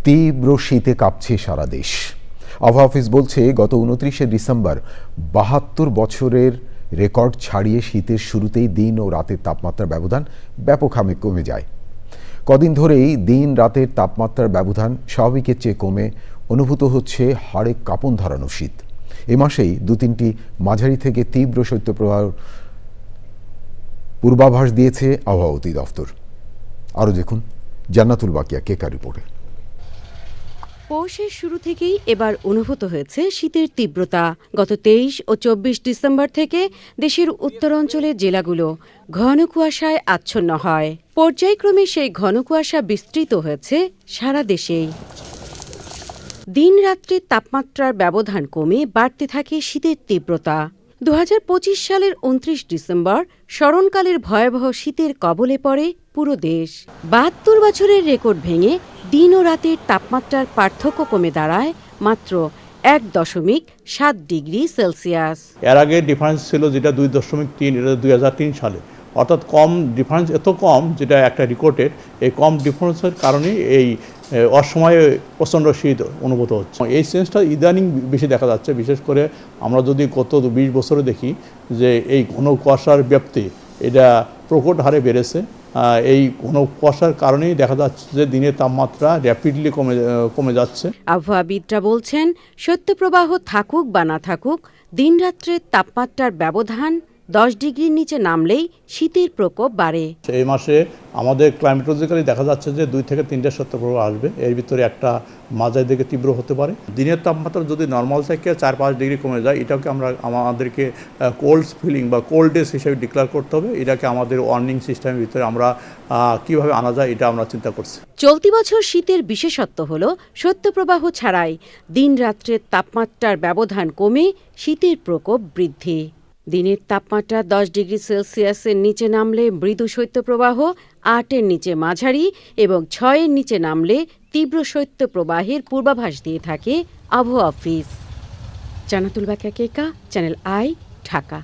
তীব্র শীতে কাঁপছে সারা দেশ। আবহাওয়া অফিস বলছে গত 29শে ডিসেম্বর 72 বছরের রেকর্ড ছাড়িয়ে শীতের শুরুতেই দিন ও রাতের তাপমাত্রার ব্যবধান ব্যাপকভাবে কমে যায়। কদিন ধরেই দিন রাতের তাপমাত্রার ব্যবধান স্বাভাবিকের চেয়ে কমে অনুভূত হচ্ছে হাড়ে কাঁপন ধরানো শীত। এ মাসেই 2-3টি মাঝারি থেকে তীব্র শৈত্যপ্রবাহ পূর্বাভাস দিয়েছে আবহাওয়া অধিদপ্তর। আরও দেখুন জান্নাতুল বাকিয়া কেকা রিপোর্টে। পৌষের শুরু থেকেই এবার অনুভূত হয়েছে শীতের তীব্রতা। গত 23 ও 24 ডিসেম্বর থেকে দেশের উত্তরাঞ্চলের জেলাগুলো ঘন কুয়াশায় আচ্ছন্ন হয়। পর্যায়ক্রমে সেই ঘন কুয়াশা বিস্তৃত হয়েছে সারা দেশেই। দিন রাত্রির তাপমাত্রার ব্যবধান কমে বাড়তে থাকে শীতের তীব্রতা। 2025 সালের 29 ডিসেম্বর স্মরণকালের ভয়াবহ শীতের কবলে পড়ে পুরো দেশ। 72 বছরের রেকর্ড ভেঙে দিন ও রাতের তাপমাত্রার পার্থক্য কমে দাঁড়ায় মাত্র 1.7 ডিগ্রি সেলসিয়াস। এর আগে ডিফারেন্স ছিল যেটা 2.3, এটা 2003 সালে, অর্থাৎ কম ডিফারেন্স, এত কম যেটা একটা রেকর্ডেড। এই কম ডিফারেন্সের কারণে এই অসময়ে প্রচণ্ড শীত অনুভূত হচ্ছে। এই চেঞ্জটা ইদানিং বেশি দেখা যাচ্ছে, বিশেষ করে আমরা যদি গত 20 বছরে দেখি যে এই ঘন কুয়াশার ব্যাপ্তি এটা প্রকট হারে বেড়েছে। এই ঘন কুয়াশার কারণেই দেখা যাচ্ছে যে দিনের তাপমাত্রা র্যাপিডলি কমে যাচ্ছে। আবহাওয়াবিদরা বলছেন শৈত্যপ্রবাহ থাকুক বা না থাকুক, দিনরাত্রের তাপমাত্রার ব্যবধান 10 ডিগ্রির নিচে নামলেই শীতের প্রকোপ বাড়ে। এই মাসে আমাদের ক্লাইমেটোলজিক্যালি দেখা যাচ্ছে যে 2 থেকে 3টা শৈত্যপ্রবাহ আসবে। এর ভিতরে একটা মাঝারি দিকে তীব্র হতে পারে। দিনের তাপমাত্রা যদি নর্মাল থেকে 4-5 ডিগ্রি কমে যায়, এটাকে আমাদেরকে কোল্ড স্পেলিং বা কোল্ড ডেজ হিসেবে ডিক্লেয়ার করতে হবে। এটাকে আমাদের ওয়ার্নিং সিস্টেমের ভিতরে আমরা কিভাবে আনা যায় এটা আমরা চিন্তা করছি। চলতি বছর শীতের বিশেষত্ব হল শৈত্যপ্রবাহ ছাড়াই দিন রাত্রের তাপমাত্রার ব্যবধান কমে শীতের প্রকোপ বৃদ্ধি। দিনের তাপমাত্রা 10 ডিগ্রি সেলসিয়াসের নিচে নামলে মৃদু শৈত্যপ্রবাহ, 8-এর নিচে মাঝারি এবং 6-এর নিচে নামলে তীব্র শৈত্যপ্রবাহের পূর্বাভাস দিয়ে থাকে আবহাওয়া office. Jannatul বাকিয়া Keka, channel I, Dhaka.